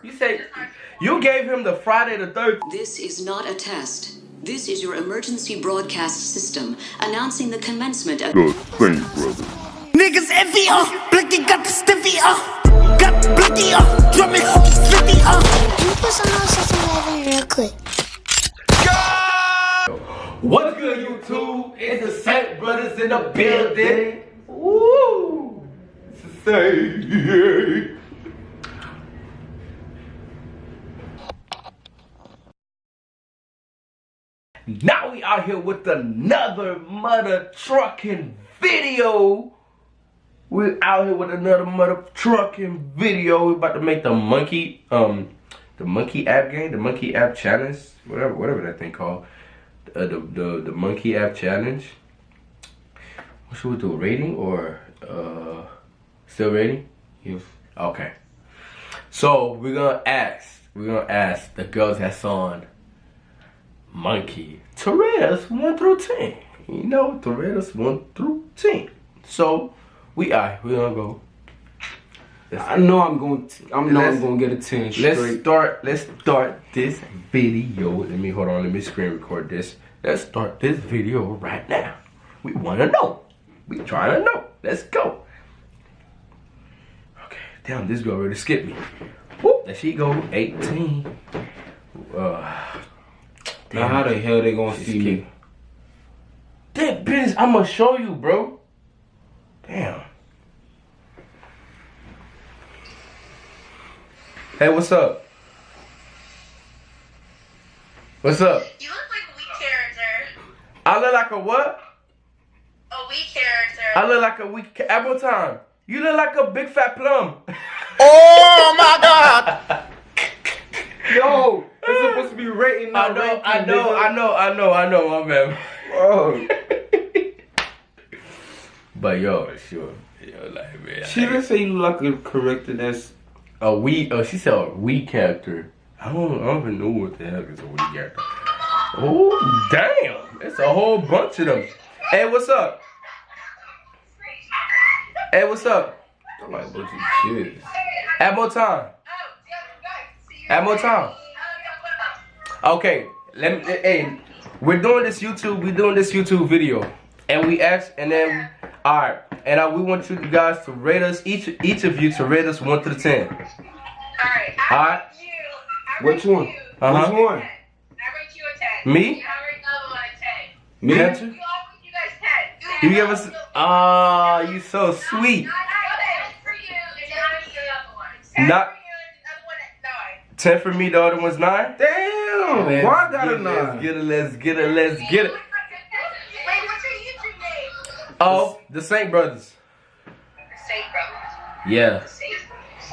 You say you gave him the Friday the 13th. This is not a test. This is your emergency broadcast system announcing the commencement of The same brother. Niggas envy, Blicky got the stiffy, got Blicky, drumming, hooky, slippy, Can you put some on something real quick? What's good, YouTube? It's the Saint Brothers in the building. Woo! Say. Now we out here with another mother trucking video. We're out here with another mother trucking video. We're about to make the monkey app game, the monkey app challenge, whatever that thing called. The monkey app challenge. What should we do? Rating or still rating? Yes. Okay. So we're gonna ask the girls that's on Monkey to rate us 1 through 10. You know, to rate us 1 through 10. So we're gonna go. I know I'm gonna get a 10 straight. Let's start this video. Let me screen record this. Let's start this video right now. We wanna know. We trying to know. Let's go. Okay, damn, this girl already skipped me. Whoop, there she go, 18. Now how the hell they gonna see me? That bitch, I'ma show you, bro. Damn. Hey, what's up? What's up? You look like a weak character. I look like a what? A weak character. I look like a weak apple time. You look like a big fat plum. Oh my god! Yo, it's supposed to be rating. I know, my man. Oh. But yo, sure. Yo, like, man. She didn't say you look like a character that's A weak, she said a weak character. I don't even know what the heck is a weak character. Oh, damn. It's a whole bunch of them. Hey, what's up? Hey, what's up? I'm like a bunch of kids. Add more time. Add more time. Okay, hey, we're doing this YouTube video. And we asked, and then, alright. And we want you guys to rate us, each of you to rate us 1 through 10. Alright. Alright. Which one? Which one? I rate you a 10. Me? I rate another one a 10. Me? Yeah. You all give you guys 10. You give us, you so sweet. For you, and then I give the other one. 10 Not- for you, and the other one at 9. 10 for me, the other one's 9. Damn! Why I got a 9? Let's get it. Wait, what's your YouTube name? Oh, the Saint Brothers. Saint Brothers. Yeah. Saint Brothers.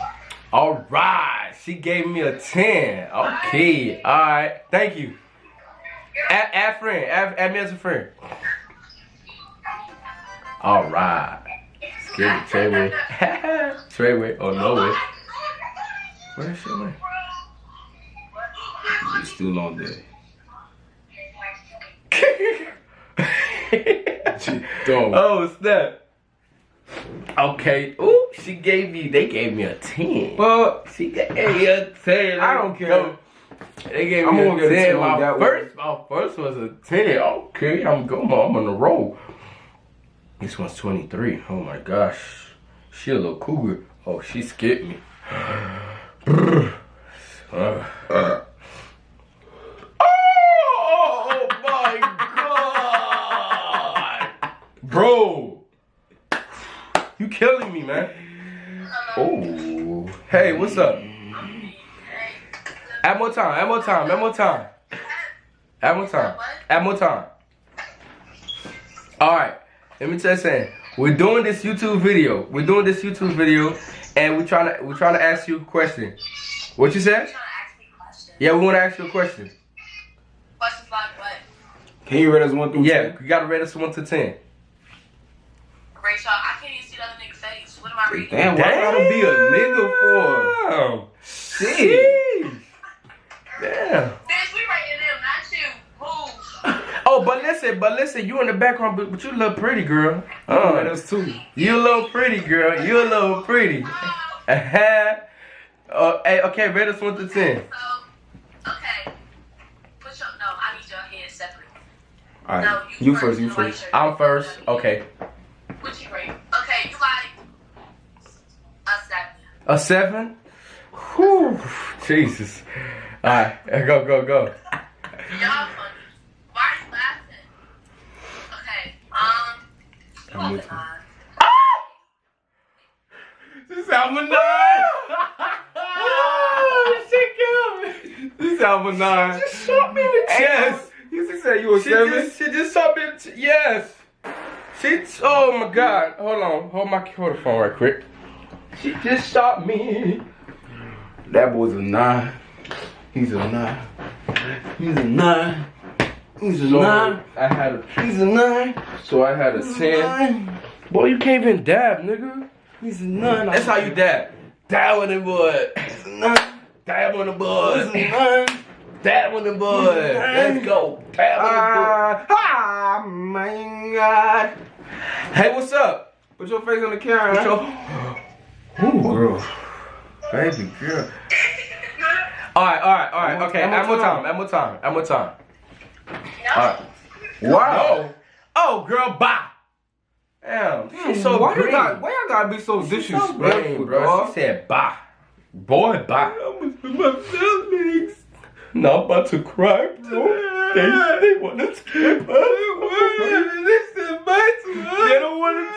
All right. She gave me a 10. Okay. All right. Thank you. Add friend. Add me as a friend. All right. Let's get it. Treyway. Treyway. Oh, no way. Where's she way? You still on there. Oh, snap. Okay. Ooh, they gave me a 10. Well, She gave me a 10. I don't care. They gave I'm me gonna a get a 10. 10 My that first was a 10. Okay, I'm on the roll. This one's 23. Oh my gosh. She a little cougar. Oh, she skipped me. Oh my god! Bro! You killing me, man. Oh. Hey, what's up? Add more time. Alright, let me tell you something. We're doing this YouTube video. And we're trying to ask you a question. What you said? Yeah, we want to ask you a question. Questions like what? can you rate us 1 through 10? Yeah, you gotta rate us 1 to 10. Rachel, I can't even see the other nigga's face. What am I reading? Damn, why I gotta be a nigga for? Shit. Damn. Bitch, we rating them, not you. Move. Oh, but listen, you in the background, but you look pretty, girl. Rate us 2. You a little pretty, girl. You a little pretty. Hey, okay, rate us 1 to 10. So, okay. Put your, no, I need your head separate. Alright, No, you first, you first. I'm first. Okay. What you rate? Okay, you like a 7. A 7? Whew. Jesus. Alright, go. Y'all funny. Why are you laughing? Okay, you I'm like with a you. 9. This album 9. Oh, she killed me. This album 9. She shot me in the chest. You just said you were 7? She just shot me in the yes. Oh my God. Hold on. Hold the phone right quick. She just shot me. That boy's a 9. He's a 9. He's a 9. He's a So 9. I had a He's a 9. So I had a 10. Boy, you can't even dab, nigga. He's a 9. That's how you dab. Dab on the boy. He's a 9. Dab on the boy. He's a 9. Dab on the boy. Let's go. Dab on Ah, my God. the boy. Hey, what's up? Put your face on the camera. What's your... Ooh, girl. Baby girl. Alright. Okay, One more time. No. Alright. Wow. Oh, girl, bye. Damn, she's so why green. why y'all gotta be so She's so green, disrespectful, bro. dog? She said bye. Boy, bye. My feelings. Now I'm about to cry, bro. They want to skip us. They don't want to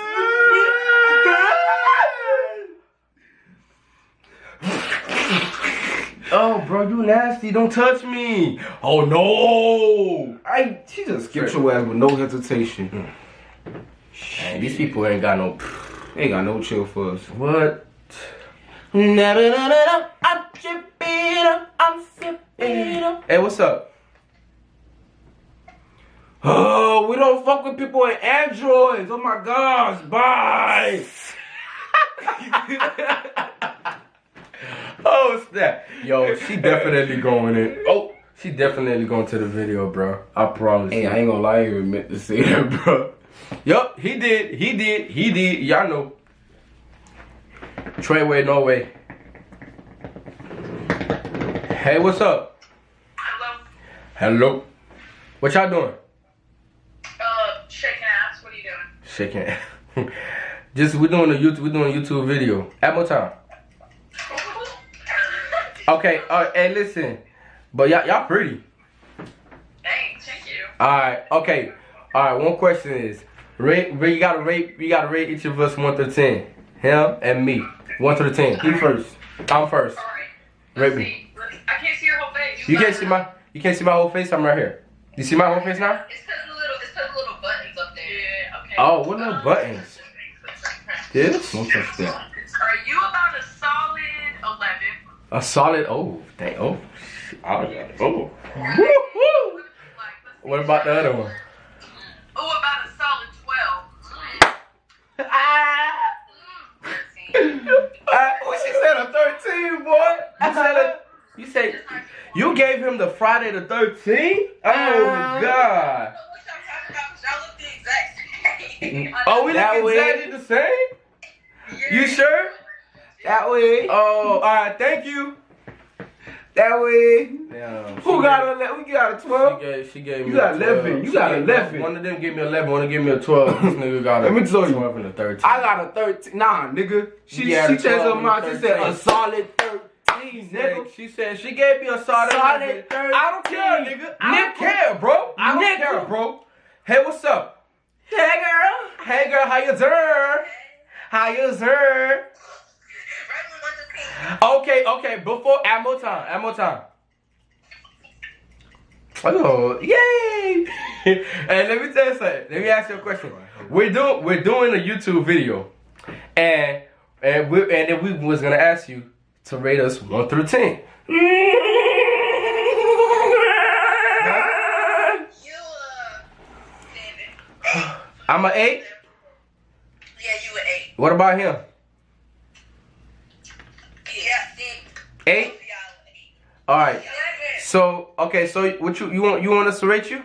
Oh, bro, you nasty. Don't touch me. Oh, no. She just skipped your ass with no hesitation. Man, these people ain't got no... They ain't got no chill for us. What? I'm Hey, what's up? Oh, we don't fuck with people in Androids. Oh my gosh, bye. Oh, snap. Yo, she definitely going in. Oh, she definitely going to the video, bro. I promise Hey, you. I ain't gonna lie, you meant to say that, bro. Yup, he did. Y'all know. Treyway, no way. Hey, what's up? Hello. What y'all doing? Shaking ass. What are you doing? Shaking. Just we're doing a YouTube video. At more time. Okay. Hey, listen. But y'all pretty. Thanks. Thank you. All right. Okay. All right. One question is, you gotta rate each of us 1 to 10. Him and me. 1 to 10. He first. I'm first. All right. Rate Let's me. see. I can't see your whole face. You can't see my whole face. I'm right here. You see my whole face now? It's the little buttons up there. Yeah. Okay. Oh, what little buttons? This? Don't touch that. Are you about a solid 11? A solid. Oh, dang. Oh. Oh. Like, What about the other one? Oh, about a solid 12. She said a 13, boy. You said you gave him the Friday the 13th? Oh God. Oh, we That look way. exactly the same? You sure? That way. Oh, alright, thank you. That way. Damn, Who got a? We got a 12. She gave me You got a 12. 11. You She got gave- 11. One of them gave me 11, one gave me a 12. This nigga got a Let me tell you. 12 and a 13. I got a 13. Nah, nigga. She Yeah, changed 12 her and mind. She said 13. a solid 13, nigga. She said she gave me a solid 13. I don't care, nigga. I don't care, bro. I don't Nickel. care, bro. Hey, what's up? Hey, girl. Hey, girl, how you doing? How you doing? Okay. Before ammo time. Oh, yay! And let me tell you something. Let me ask you a question. We're doing a YouTube video, and then we was gonna ask you to rate us 1 through 10. I'm an 8. Yeah, you an 8. What about him? Yeah, 8. All right. So okay. So what you want us to rate you?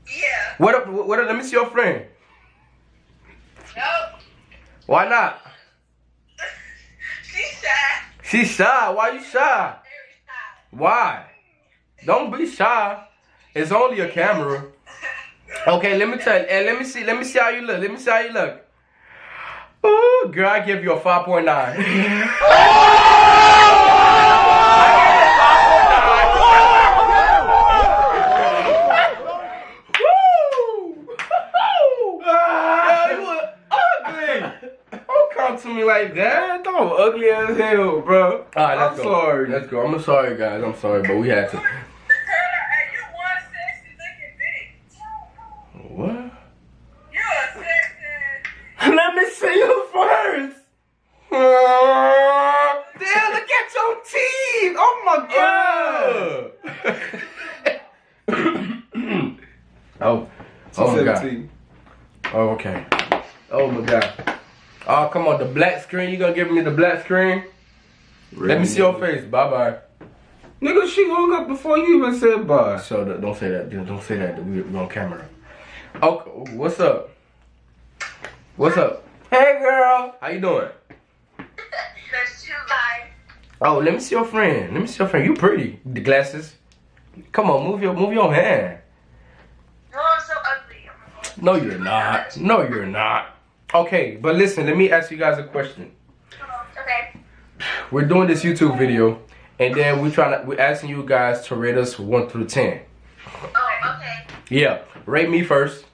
Yeah. What? Let me see your friend. Nope. Why not? She's shy. She's shy. Why you shy? Why? Don't be shy. It's only a camera. Okay, let me tell you. Let me see how you look. Let me see how you look. Ooh, girl, I give you a 5.9. To me like that, don't ugly as hell, bro. Alright, let's go. Sorry. Let's go. I'm sorry, guys. I'm sorry, but we had to. What? You're sexy. Let me see you first. Damn, look at your teeth. Oh my god. Oh my god. Oh, okay. Oh my god. Oh, come on, the black screen. You gonna give me the black screen? Really? Let me see your face. Bye-bye. Nigga, she hung up before you even said bye. So, don't say that. Don't say that. We're on camera. Okay, what's up? What's up? Hey, girl. How you doing? There's two guys. Oh, let me see your friend. Let me see your friend. You pretty. The glasses. Come on, move your hand. No, I'm so ugly. No, you're not. No, you're not. Okay, but listen, let me ask you guys a question. Okay. We're doing this YouTube video, and then we're asking you guys to rate us 1 through 10. Oh, okay. Yeah, rate me first.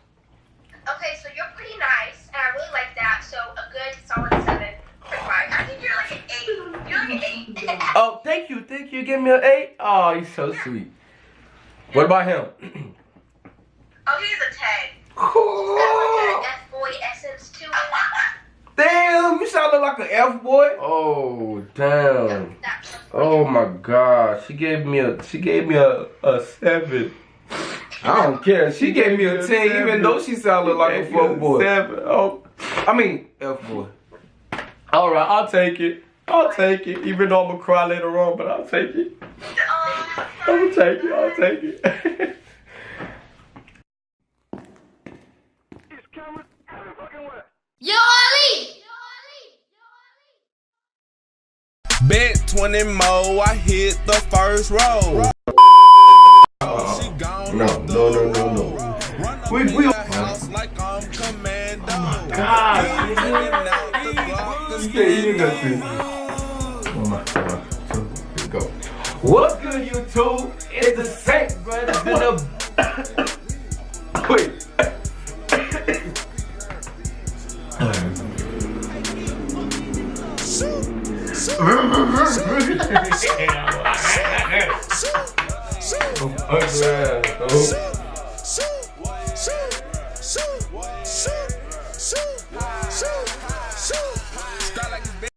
Okay, so you're pretty nice, and I really like that. So a good solid 7.5. I think you're like an 8. You're like an 8. Oh, thank you. Give me an 8. Oh, he's so sweet. What about him? Oh, he's a 10. Oh, F-boy essence too. Damn, you sounded like an F-boy. oh, damn. Oh my God, she gave me a 7. I don't care. She gave me a 10, even though she sounded like a fuckboy. 7. Oh, I mean, F-boy. all right, I'll take it. Even though I'm gonna cry later on, but I'll take it. I'll take it. Yo, Ali! Bet 20 more, I hit the first row. She gone No. We house like I'm commando. God, Let's go. What's good, YouTube? It's the Saint Brothers in the. Wait. Oh,